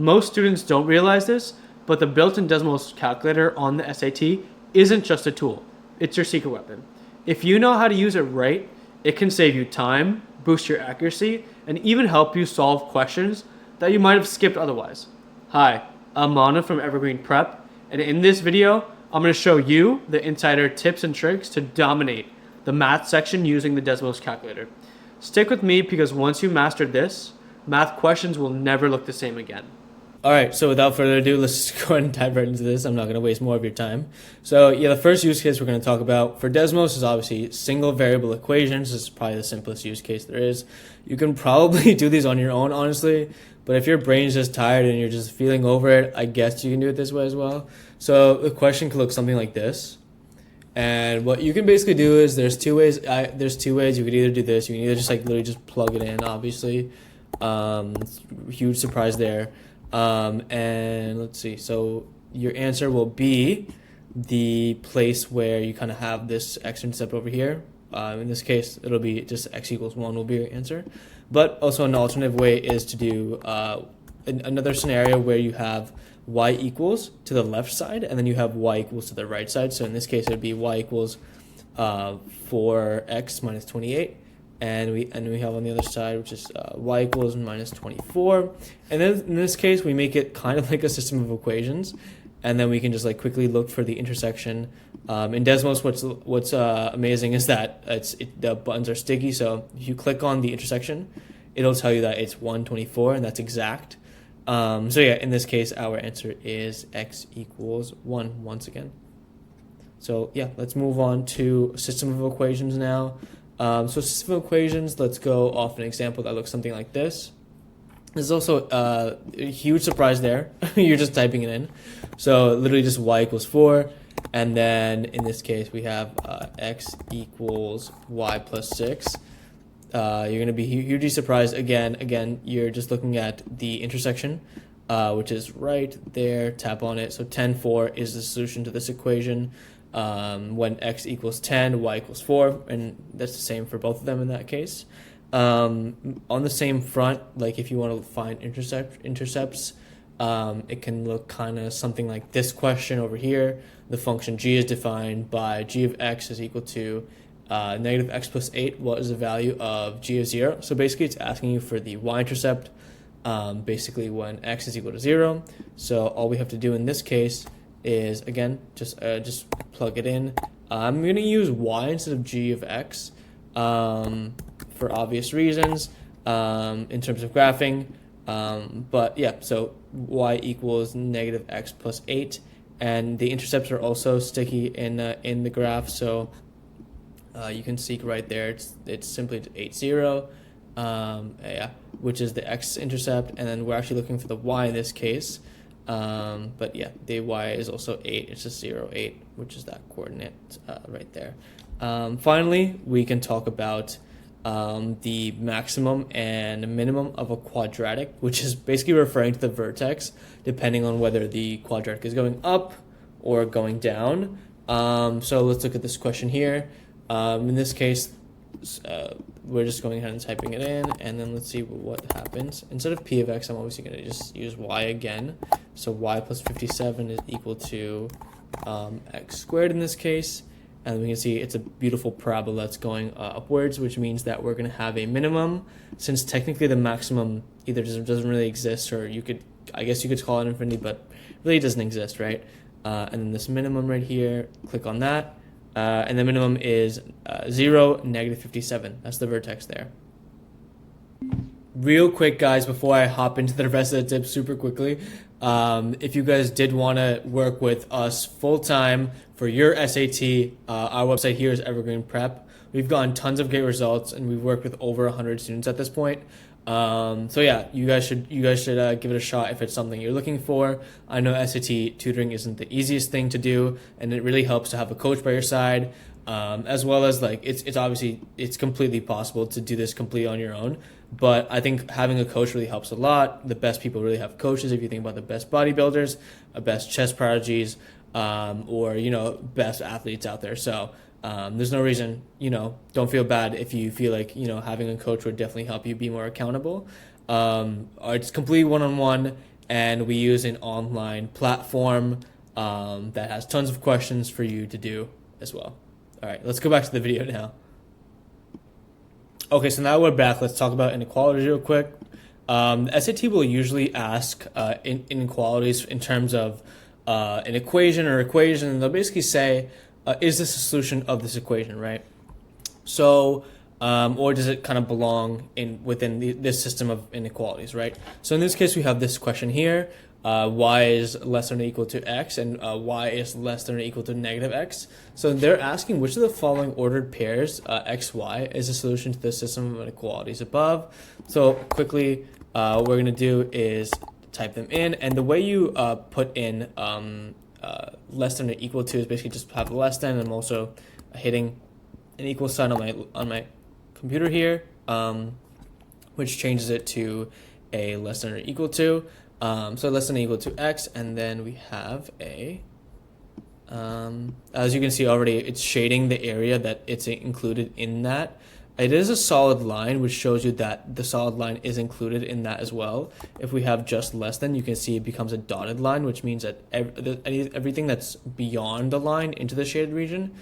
Most students don't realize this, but the built-in Desmos calculator on the SAT isn't just a tool. It's your secret weapon. If you know how to use it right, it can save you time, boost your accuracy, and even help you solve questions that you might have skipped otherwise. Hi, I'm Mana from Evergreen Prep, and in this video, I'm going to show you the insider tips and tricks to dominate the math section using the Desmos calculator. Stick with me because once you master this, math questions will never look the same again. All right, so without further ado, let's just go ahead and dive right into this. I'm not going to waste more of your time. So yeah, the first use case we're going to talk about for Desmos is obviously single variable equations. This is probably the simplest use case there is. You can probably do these on your own, honestly, but if your brain's just tired and you're just feeling over it, I guess you can do it this way as well. So the question could look something like this. And what you can basically do is there's two ways. You could either do this. You can either just like literally just plug it in, obviously. Huge surprise there. And let's see, so your answer will be the place where you kind of have this x-intercept over here. In this case, it'll be just x equals 1 will be your answer. But also an alternative way is to do another scenario where you have y equals to the left side, and then you have y equals to the right side. So in this case, it would be y equals 4x minus 28. And we have on the other side, which is y equals minus 24. And then in this case, we make it kind of like a system of equations. And then we can just like quickly look for the intersection. In Desmos, what's amazing is that the buttons are sticky. So if you click on the intersection, it'll tell you that it's 124, and that's exact. So yeah, in this case, our answer is x equals 1 once again. So yeah, let's move on to system of equations now. So system of equations, let's go off an example that looks something like this. There's also a huge surprise there. You're just typing it in. So literally just y equals 4. And then in this case, we have x equals y plus 6. You're going to be hugely surprised. Again, you're just looking at the intersection, which is right there. Tap on it. So 10, 4 is the solution to this equation. When x equals 10, y equals 4, and that's the same for both of them in that case. On the same front, like if you want to find intercepts, it can look kind of something like this question over here. The function g is defined by g of x is equal to negative x plus 8. What is the value of g of 0? So basically it's asking you for the y-intercept, basically when x is equal to 0. So all we have to do in this case is, again, just plug it in. I'm going to use y instead of g of x for obvious reasons in terms of graphing. But yeah, so y equals negative x plus 8. And the intercepts are also sticky in the graph. So you can see right there, it's simply 8, 0, yeah, which is the x-intercept. And then we're actually looking for the y in this case. But yeah, the y is also 8. It's just 0, 8, which is that coordinate right there. Finally, we can talk about the maximum and minimum of a quadratic, which is basically referring to the vertex, depending on whether the quadratic is going up or going down. So let's look at this question here. In this case, we're just going ahead and typing it in, and then let's see what happens. Instead of p of x, I'm obviously going to just use y again. So y plus 57 is equal to x squared in this case. And we can see it's a beautiful parabola that's going upwards, which means that we're going to have a minimum, since technically the maximum either doesn't really exist, or I guess you could call it infinity, but really doesn't exist, right? And then this minimum right here, click on that. And the minimum is 0, negative 57. That's the vertex there. Real quick, guys, before I hop into the rest of the tips super quickly, if you guys did want to work with us full-time for your SAT, our website here is Evergreen Prep. We've gotten tons of great results, and we've worked with over 100 students at this point. So yeah, you guys should give it a shot if it's something you're looking for. I know SAT tutoring isn't the easiest thing to do, and it really helps to have a coach by your side, as well as like it's obviously it's completely possible to do this completely on your own. But I think having a coach really helps a lot. The best people really have coaches. If you think about the best bodybuilders, best chess prodigies, or best athletes out there. So there's no reason, don't feel bad if you feel like, having a coach would definitely help you be more accountable. It's completely one-on-one, and we use an online platform that has tons of questions for you to do as well. All right, let's go back to the video now. Okay, so now we're back. Let's talk about inequalities real quick. The SAT will usually ask inequalities in terms of an equation or equation, and they'll basically say, is this a solution of this equation, right? So, or does it kind of belong within this system of inequalities, right? So in this case, we have this question here. Y is less than or equal to x, and y is less than or equal to negative x. So they're asking which of the following ordered pairs, x, y, is a solution to the system of inequalities above. So quickly, what we're going to do is type them in, and the way you put in less than or equal to is basically just have less than, and I'm also hitting an equal sign on my computer here, which changes it to a less than or equal to. So less than or equal to x, and then we have a, as you can see already, it's shading the area that it's included in that. It is a solid line, which shows you that the solid line is included in that as well. If we have just less than, you can see it becomes a dotted line, which means that everything that's beyond the line into the shaded region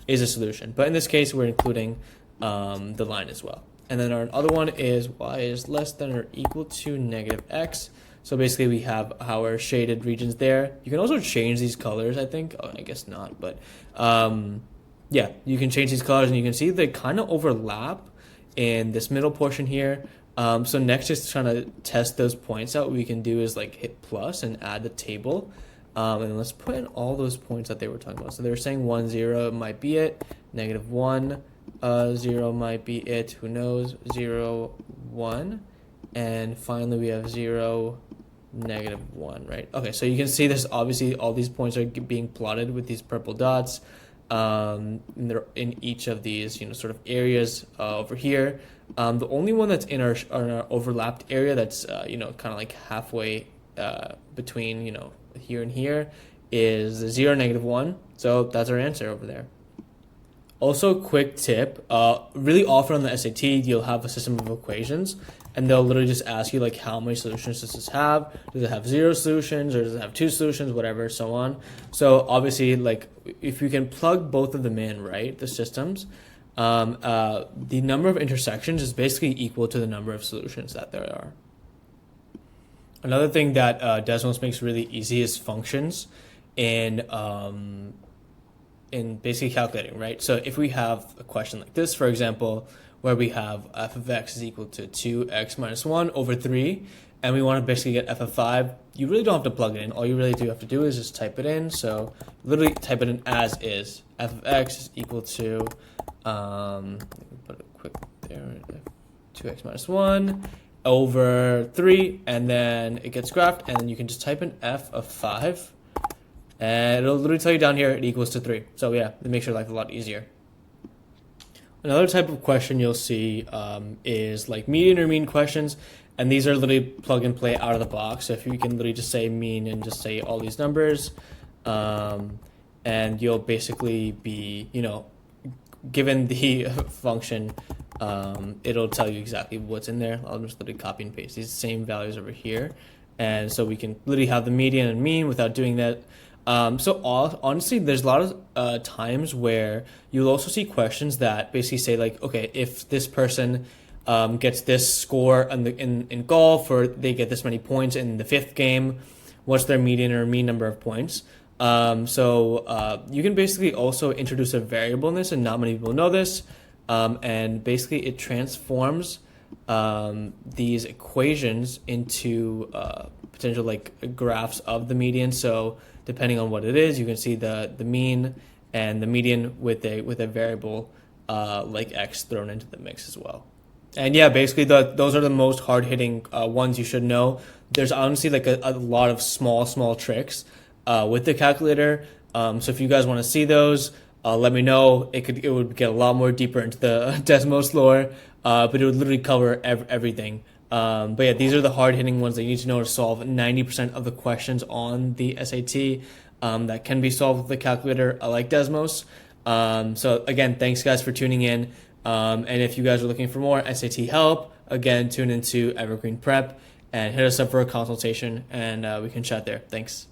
is a solution. But in this case, we're including the line as well. And then our other one is y is less than or equal to negative x. So basically we have our shaded regions there. You can also change these colors, I think. Oh, I guess not, but yeah, you can change these colors, and you can see they kind of overlap in this middle portion here. So next, just trying to test those points out, what we can do is like hit plus and add the table. And let's put in all those points that they were talking about. So they were saying 1, 0 might be it, negative 1, 0 might be it, who knows, 0, 1, and finally we have 0, negative 1, right? Okay, so you can see this, obviously all these points are being plotted with these purple dots. And they're in each of these, sort of areas over here. The only one that's in our overlapped area that's, kind of like halfway between, here and here is 0, negative 1. So that's our answer over there. Also, quick tip, really often on the SAT, you'll have a system of equations, and they'll literally just ask you like how many solutions does this have? Does it have 0 solutions, or does it have 2 solutions, whatever, so on. So obviously, like if you can plug both of them in, right, the systems, the number of intersections is basically equal to the number of solutions that there are. Another thing that Desmos makes really easy is functions in basically calculating, right? So if we have a question like this, for example, where we have f of x is equal to 2x minus 1 over 3, and we want to basically get f of 5, you really don't have to plug it in. All you really do have to do is just type it in. So literally type it in as is. F of x is equal to, let me put it quick there, 2x minus 1 over 3, and then it gets graphed, and then you can just type in f of 5, and it'll literally tell you down here it equals to 3. So yeah, it makes your life a lot easier. Another type of question you'll see is like median or mean questions, and these are literally plug and play out of the box. So if you can literally just say mean and just say all these numbers, and you'll basically be, given the function, it'll tell you exactly what's in there. I'll just literally copy and paste these same values over here, and so we can literally have the median and mean without doing that. Honestly, there's a lot of times where you'll also see questions that basically say like, okay, if this person gets this score in golf, or they get this many points in the 5th game, what's their median or mean number of points? You can basically also introduce a variable in this, and not many people know this, and basically it transforms these equations into potential like graphs of the median. So depending on what it is, you can see the mean and the median with a variable like x thrown into the mix as well. And yeah, basically those are the most hard-hitting ones you should know. There's honestly like a lot of small tricks with the calculator. So if you guys want to see those, let me know. It would get a lot more deeper into the Desmos lore, but it would literally cover everything. But yeah, these are the hard-hitting ones that you need to know to solve 90% of the questions on the SAT that can be solved with the calculator like Desmos. So again, thanks guys for tuning in. And if you guys are looking for more SAT help, again, tune into Evergreen Prep. and hit us up for a consultation, and we can chat there. Thanks.